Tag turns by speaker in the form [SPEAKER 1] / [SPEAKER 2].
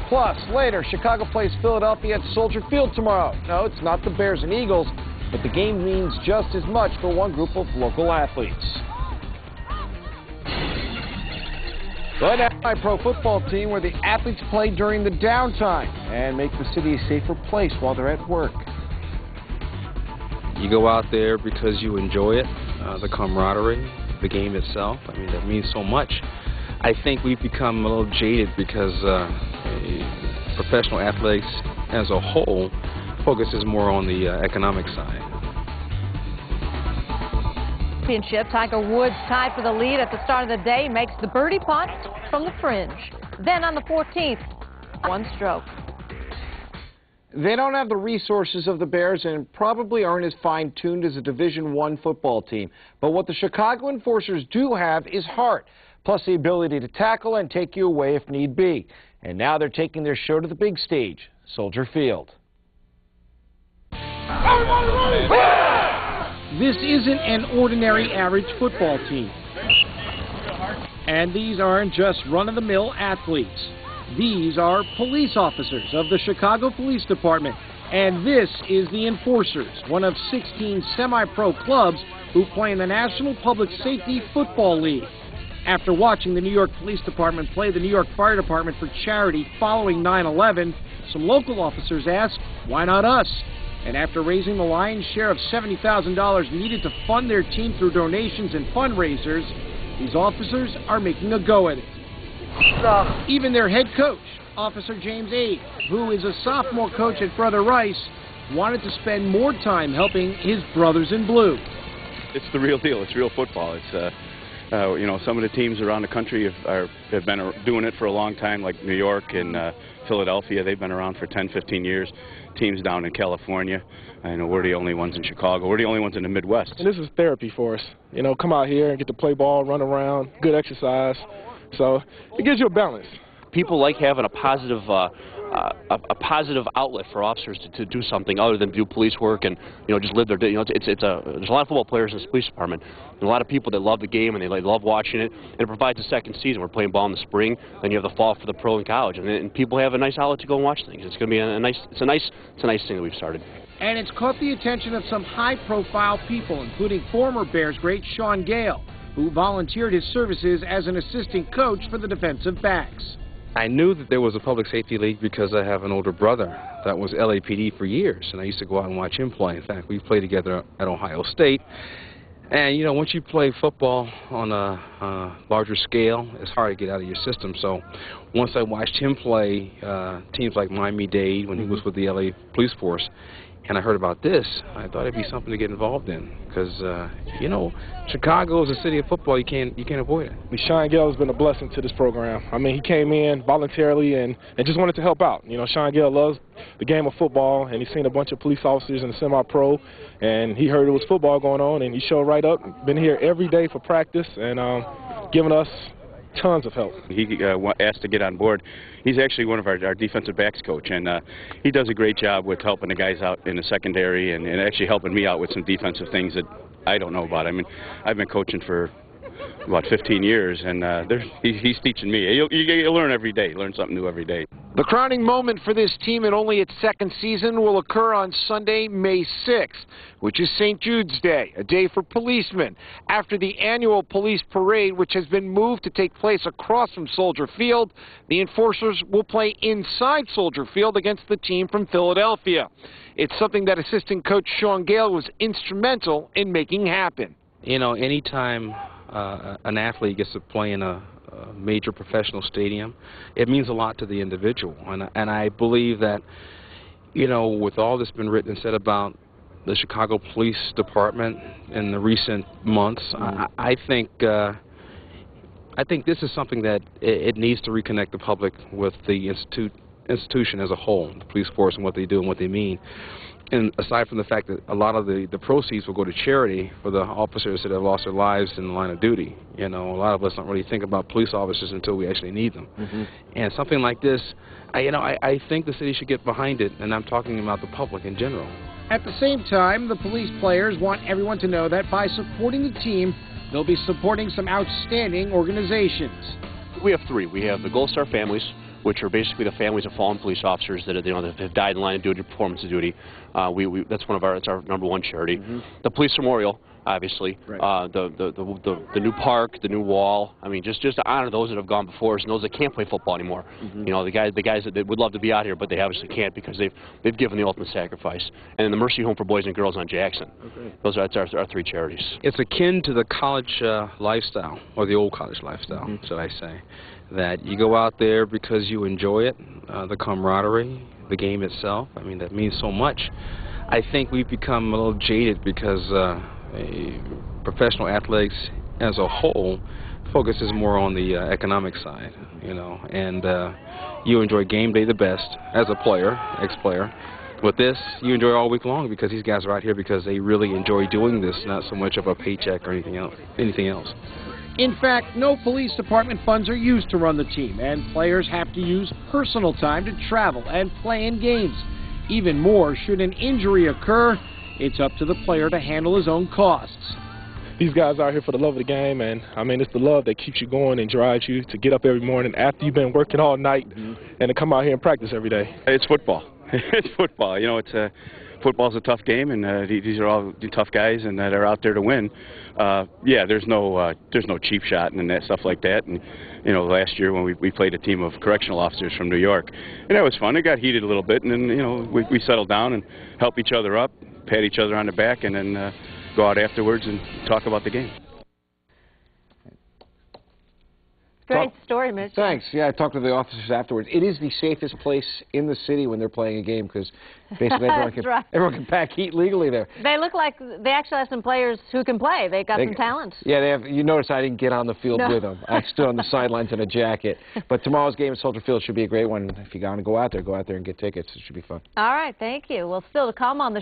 [SPEAKER 1] Plus, later, Chicago plays Philadelphia at Soldier Field tomorrow. No, it's not the Bears and Eagles, but the game means just as much for one group of local athletes. The semi-pro football team where the athletes play during the downtime and make the city a safer place while they're at work.
[SPEAKER 2] You go out there because you enjoy it, the camaraderie, the game itself. I mean, that means so much. I think we've become a little jaded because professional athletics as a whole focuses more on the economic side.
[SPEAKER 3] Championship, Tiger Woods tied for the lead at the start of the day, makes the birdie putt from the fringe. Then on the 14th, one stroke.
[SPEAKER 1] They don't have the resources of the Bears and probably aren't as fine-tuned as a Division I football team. But what the Chicago Enforcers do have is heart, plus the ability to tackle and take you away if need be. And now they're taking their show to the big stage, Soldier Field.
[SPEAKER 4] This isn't an ordinary average football team. And these aren't just run-of-the-mill athletes. These are police officers of the Chicago Police Department. And this is the Enforcers, one of 16 semi-pro clubs who play in the National Public Safety Football League. After watching the New York Police Department play the New York Fire Department for charity following 9/11, some local officers asked, why not us? And after raising the lion's share of $70,000 needed to fund their team through donations and fundraisers, these officers are making a go at it. Even their head coach, Officer James Aide, who is a sophomore coach at Brother Rice, wanted to spend more time helping his brothers in blue.
[SPEAKER 5] It's the real deal. It's real football. It's you know, some of the teams around the country have been doing it for a long time, like New York and Philadelphia. They've been around for 10, 15 years. Teams down in California. I know we're the only ones in Chicago. We're the only ones in the Midwest.
[SPEAKER 6] And this is therapy for us. You know, come out here and get to play ball, run around, good exercise. So it gives you a balance.
[SPEAKER 7] People like having a positive outlet for officers to do something other than do police work and, you know, just live their day. You know, there's a lot of football players in this police department. There's a lot of people that love the game and they love watching it. And it provides a second season. We're playing ball in the spring, then you have the fall for the pro and college, and people have a nice outlet to go and watch things. It's going to be a nice thing that we've started.
[SPEAKER 4] And it's caught the attention of some high-profile people, including former Bears great Sean Gale, who volunteered his services as an assistant coach for the defensive backs.
[SPEAKER 2] I knew that there was a public safety league because I have an older brother that was LAPD for years, and I used to go out and watch him play. In fact, we played together at Ohio State. And, you know, once you play football on a larger scale, it's hard to get out of your system. So once I watched him play teams like Miami-Dade when he was with the LA Police Force, and I heard about this, I thought it'd be something to get involved in because, you know, Chicago is a city of football. You can't avoid it.
[SPEAKER 6] Sean Gale has been a blessing to this program. I mean, he came in voluntarily and just wanted to help out. You know, Sean Gale loves the game of football, and he's seen a bunch of police officers in the semi-pro, and he heard there was football going on, and he showed right up. Been here every day for practice and giving us tons of help.
[SPEAKER 5] He asked to get on board. He's actually one of our defensive backs coach, and he does a great job with helping the guys out in the secondary and actually helping me out with some defensive things that I don't know about. I mean, I've been coaching for about 15 years, and he's teaching me. You learn every day, learn something new every day.
[SPEAKER 1] The crowning moment for this team in only its second season will occur on Sunday, May 6th, which is St. Jude's Day, a day for policemen. After the annual police parade, which has been moved to take place across from Soldier Field, the Enforcers will play inside Soldier Field against the team from Philadelphia. It's something that assistant coach Sean Gale was instrumental in making happen.
[SPEAKER 2] You know, anytime an athlete gets to play in a major professional stadium, it means a lot to the individual. And I believe that, you know, with all that's been written and said about the Chicago Police Department in the recent months, I think this is something that it needs to reconnect the public with the institution as a whole, the police force and what they do and what they mean. And aside from the fact that a lot of the proceeds will go to charity for the officers that have lost their lives in the line of duty. You know, a lot of us don't really think about police officers until we actually need them. And something like this, I think the city should get behind it, and I'm talking about the public in general.
[SPEAKER 4] At the same time, the police players want everyone to know that by supporting the team, they'll be supporting some outstanding organizations.
[SPEAKER 7] We have three. We have the Gold Star Families, which are basically the families of fallen police officers that have died in line of duty, performance of duty. That's our #1 charity. The police memorial, obviously, right. The new park, the new wall. I mean, just to honor those that have gone before us and those that can't play football anymore. You know, the guys that would love to be out here, but they obviously can't because they've given the ultimate sacrifice. And then the Mercy Home for Boys and Girls on Jackson. Those are our 3 charities.
[SPEAKER 2] It's akin to the college lifestyle, or the old college lifestyle, should I say. That you go out there because you enjoy it, the camaraderie, the game itself. I mean, that means so much. I think we've become a little jaded because professional athletics as a whole focuses more on the economic side, you know, and you enjoy game day the best as a player, ex-player. With this, you enjoy all week long because these guys are out here because they really enjoy doing this, not so much of a paycheck or anything else.
[SPEAKER 4] In fact, no police department funds are used to run the team, and players have to use personal time to travel and play in games. Even more, should an injury occur, it's up to the player to handle his own costs.
[SPEAKER 6] These guys are here for the love of the game, and I mean, it's the love that keeps you going and drives you to get up every morning after you've been working all night and to come out here and practice every day.
[SPEAKER 5] It's football. It's football. You know, football's a tough game, and these are all tough guys, and that are out there to win. Yeah, there's no cheap shot and that stuff like that. And you know, last year when we played a team of correctional officers from New York, and that was fun. It got heated a little bit, and then you know we settled down and help each other up, pat each other on the back, and then go out afterwards and talk about the game.
[SPEAKER 3] Great story, Mitch.
[SPEAKER 1] Thanks. Yeah, I talked to the officers afterwards. It is the safest place in the city when they're playing a game because basically everyone can pack heat legally there.
[SPEAKER 3] They look like they actually have some players who can play. They got some talent.
[SPEAKER 1] Yeah, they have. You notice I didn't get on the field with them. I stood on the sidelines in a jacket. But tomorrow's game at Soldier Field should be a great one. If you want to go out there and get tickets. It should be fun.
[SPEAKER 3] All right, thank you. Well, still to come on the